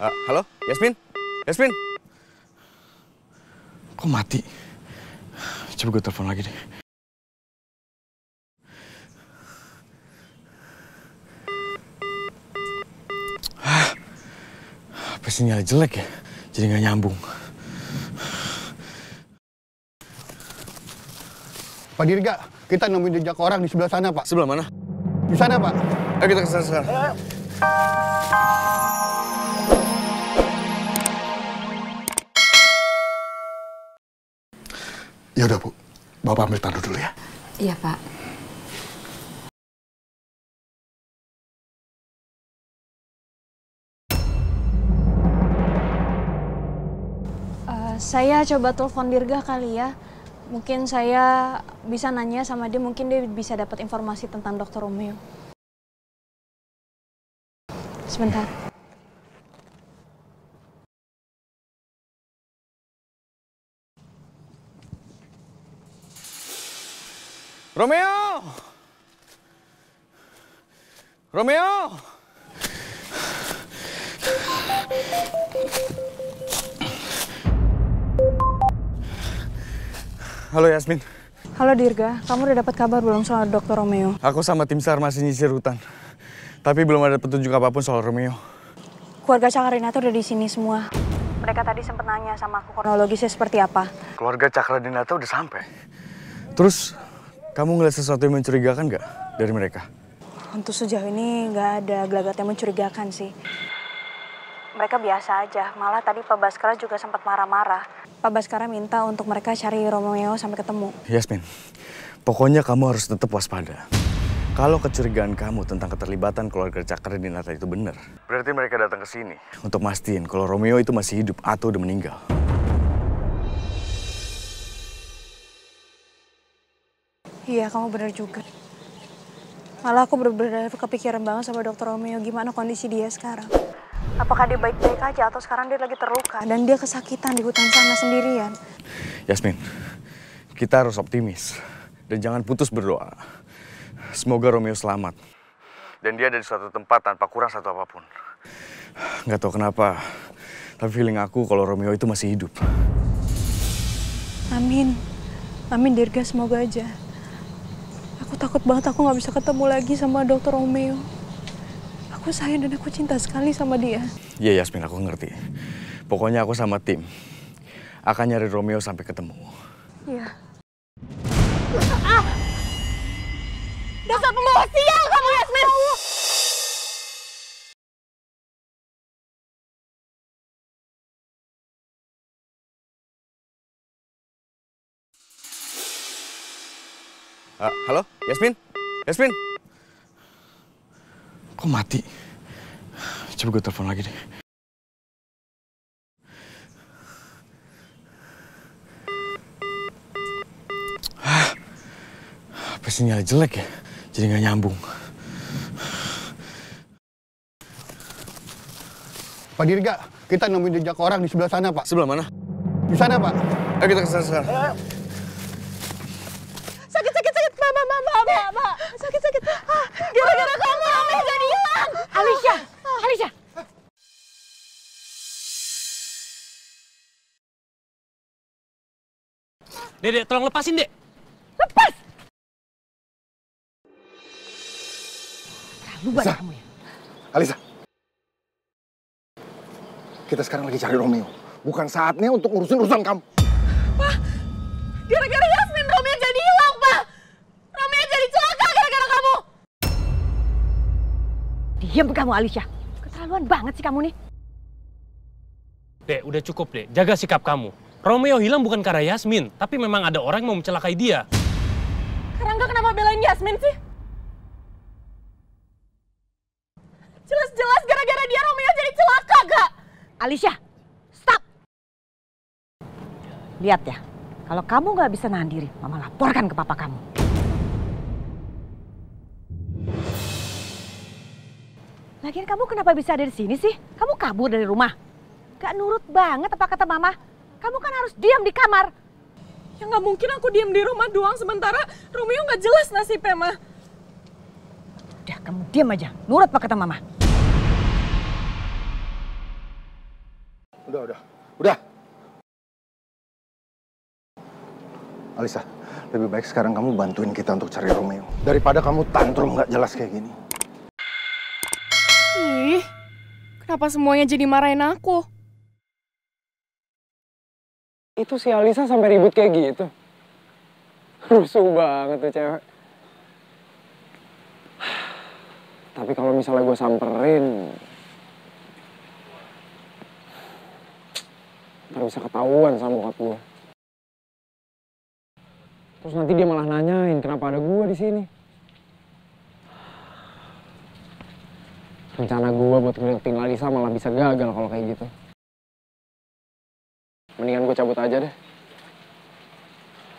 Halo, Yasmin? Yasmin? Kok mati? Coba gue telepon lagi deh. Apa sinyal jelek ya? Jadi nggak nyambung. Pak Dirga, kita nemuin jejak orang di sebelah sana, Pak. Sebelah mana? Di sana, Pak. Ayo kita ke sana sekarang. Ya udah, Bu. Bapak ambil tandu dulu ya. Iya, Pak. Saya coba telepon Dirga kali ya. Mungkin saya bisa nanya sama dia, mungkin dia bisa dapat informasi tentang Dr. Romeo. Sebentar. Romeo! Romeo! Halo Yasmin. Halo Dirga, kamu udah dapat kabar belum soal Dr. Romeo? Aku sama tim SAR masih nyisir hutan. Tapi belum ada petunjuk apapun soal Romeo. Keluarga Cakradinata udah di sini semua. Mereka tadi sempat nanya sama aku kronologisnya seperti apa. Keluarga Cakradinata udah sampai. Terus, kamu ngeliat sesuatu yang mencurigakan nggak dari mereka? Untuk sejauh ini nggak ada gelagat yang mencurigakan sih. Mereka biasa aja, malah tadi Pak Baskara juga sempat marah-marah. Pak Baskara minta untuk mereka cari Romeo sampai ketemu. Yasmin, pokoknya kamu harus tetap waspada. Kalau kecurigaan kamu tentang keterlibatan keluarga Cakradinata itu benar, berarti mereka datang ke sini untuk mastiin kalau Romeo itu masih hidup atau udah meninggal. Iya, kamu benar juga. Malah aku benar-benar kepikiran banget sama Dr. Romeo, gimana kondisi dia sekarang. Apakah dia baik-baik aja atau sekarang dia lagi terluka dan dia kesakitan di hutan sana sendirian. Yasmin, kita harus optimis dan jangan putus berdoa. Semoga Romeo selamat dan dia ada di suatu tempat tanpa kurang satu apapun. Nggak tahu kenapa, tapi feeling aku kalau Romeo itu masih hidup. Amin. Amin Dirga, semoga aja. Aku takut banget aku nggak bisa ketemu lagi sama Dr. Romeo. Aku sayang dan aku cinta sekali sama dia. Iya Yasmin, aku ngerti. Pokoknya aku sama tim akan nyari Romeo sampai ketemu. Iya. Dasar pembawa sial kamu, Yasmin! Halo, Yasmin? Yasmin? Kok mati? Coba gue telepon lagi deh. Apa sinyal jelek ya? Jadi nggak nyambung. Pak Dirga, kita nemuin jejak orang di sebelah sana, Pak. Sebelah mana? Di sana, Pak. Ayo kita ke sana sekarang. Sakit. Mbak. Sakit. Gara-gara kamu, Romeo jadi hilang. Alicia! Dek, tolong lepasin, Dek. Lepas! Terlalu banyak kamu ya. Alisa. Kita sekarang lagi cari Romeo. Bukan saatnya untuk ngurusin urusan kamu. Pak, gara-gara Yasmin, Romeo jadi hilang, Pak. Romeo jadi celaka gara-gara kamu. Diam kamu, Alicia. Keterlaluan banget sih kamu nih. Dek, udah cukup, Dek. Jaga sikap kamu. Romeo hilang bukan karena Yasmin, tapi memang ada orang yang mau mencelakai dia. Rangga kenapa belain Yasmin sih? Jelas-jelas gara-gara dia Romeo jadi celaka, Kak. Alicia, stop! Lihat ya, kalau kamu nggak bisa nahan diri, Mama laporkan ke papa kamu. Lagian kamu kenapa bisa ada di sini sih? Kamu kabur dari rumah. Gak nurut banget apa kata Mama. Kamu kan harus diam di kamar. Ya nggak mungkin aku diem di rumah doang sementara Romeo nggak jelas nasibnya, Ma. Udah, kamu diam aja. Nurut apa kata Mama. Udah. Alisa, lebih baik sekarang kamu bantuin kita untuk cari Romeo. Daripada kamu tantrum nggak jelas kayak gini. Ih, kenapa semuanya jadi marahin aku? Itu si Alisa sampai ribut kayak gitu. Rusuh banget tuh cewek. Tapi kalau misalnya gue samperin, ntar bisa ketahuan sama bokap gue. Terus nanti dia malah nanyain kenapa ada gue di sini. Rencana gue buat ngeliatin Alisa malah bisa gagal kalau kayak gitu. Mendingan gue cabut aja deh.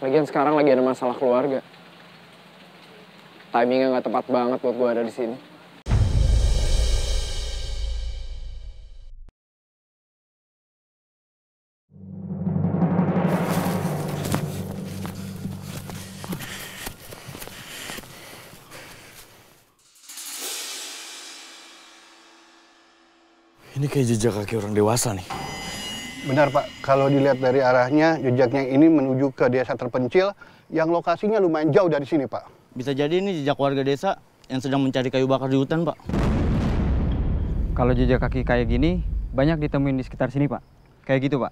Lagian sekarang lagi ada masalah keluarga. Timingnya nggak tepat banget buat gue ada di sini. Ini kayak jejak kaki orang dewasa nih. Benar Pak, kalau dilihat dari arahnya, jejaknya ini menuju ke desa terpencil yang lokasinya lumayan jauh dari sini Pak. Bisa jadi ini jejak warga desa yang sedang mencari kayu bakar di hutan, Pak. Kalau jejak kaki kayak gini, banyak ditemuin di sekitar sini Pak. Kayak gitu Pak.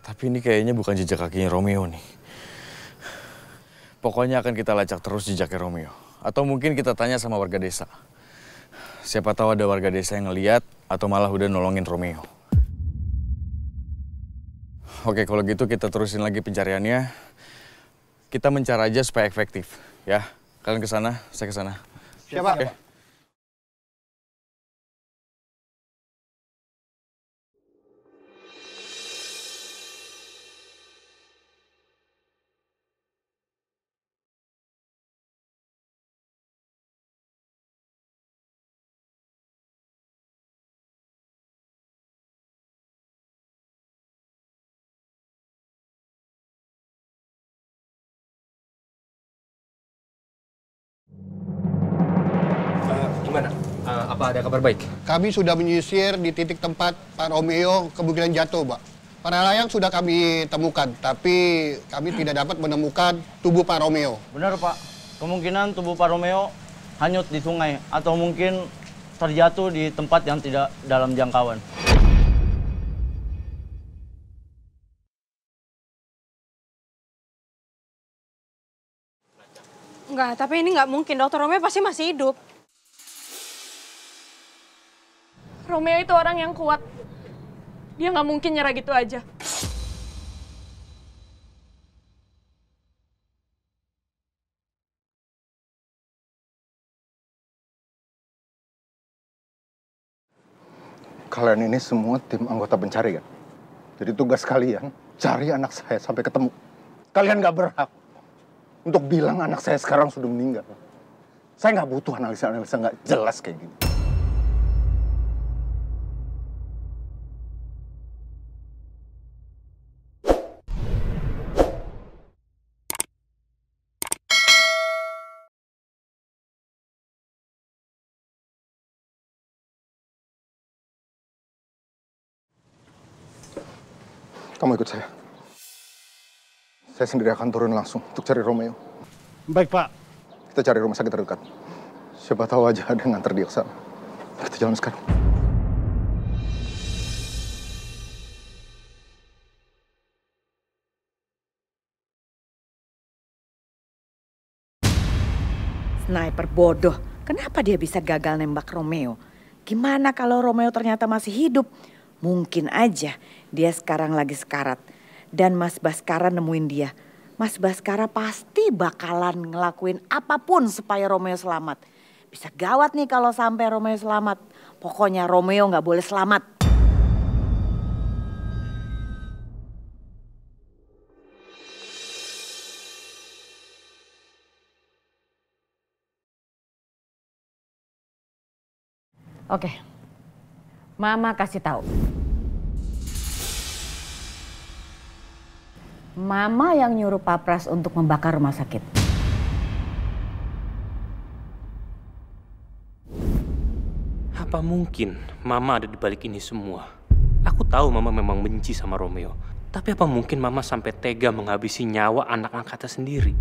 Tapi ini kayaknya bukan jejak kakinya Romeo nih. Pokoknya akan kita lacak terus jejaknya Romeo. Atau mungkin kita tanya sama warga desa. Siapa tahu ada warga desa yang ngeliat atau malah udah nolongin Romeo. Oke, kalau gitu kita terusin lagi pencariannya. Kita mencari aja supaya efektif, ya. Kalian ke sana, saya ke sana. Siapa? Oke. Gimana? Apa ada kabar baik? Kami sudah menyisir di titik tempat Pak Romeo kemungkinan jatuh Pak. Para layang sudah kami temukan, tapi kami tidak dapat menemukan tubuh Pak Romeo. Benar, Pak. Kemungkinan tubuh Pak Romeo hanyut di sungai atau mungkin terjatuh di tempat yang tidak dalam jangkauan. Enggak, tapi ini nggak mungkin. Dokter Romeo pasti masih hidup. Romeo itu orang yang kuat. Dia nggak mungkin nyerah gitu aja. Kalian ini semua tim anggota pencari kan? Jadi tugas kalian cari anak saya sampai ketemu. Kalian nggak berhak untuk bilang anak saya sekarang sudah meninggal. Saya nggak butuh analisa-analisa nggak jelas kayak gini. Kamu ikut saya. Saya sendiri akan turun langsung untuk cari Romeo. Baik Pak. Kita cari rumah sakit terdekat. Siapa tahu aja ada yang nganter dia ke sana. Kita jalan sekarang. Sniper bodoh. Kenapa dia bisa gagal nembak Romeo? Gimana kalau Romeo ternyata masih hidup? Mungkin aja dia sekarang lagi sekarat. Dan Mas Baskara nemuin dia. Mas Baskara pasti bakalan ngelakuin apapun supaya Romeo selamat. Bisa gawat nih kalau sampai Romeo selamat. Pokoknya Romeo nggak boleh selamat. Oke, Mama kasih tahu. Mama yang nyuruh Pak Pras untuk membakar rumah sakit. Apa mungkin Mama ada di balik ini semua? Aku tahu Mama memang benci sama Romeo. Tapi apa mungkin Mama sampai tega menghabisi nyawa anak angkatnya sendiri?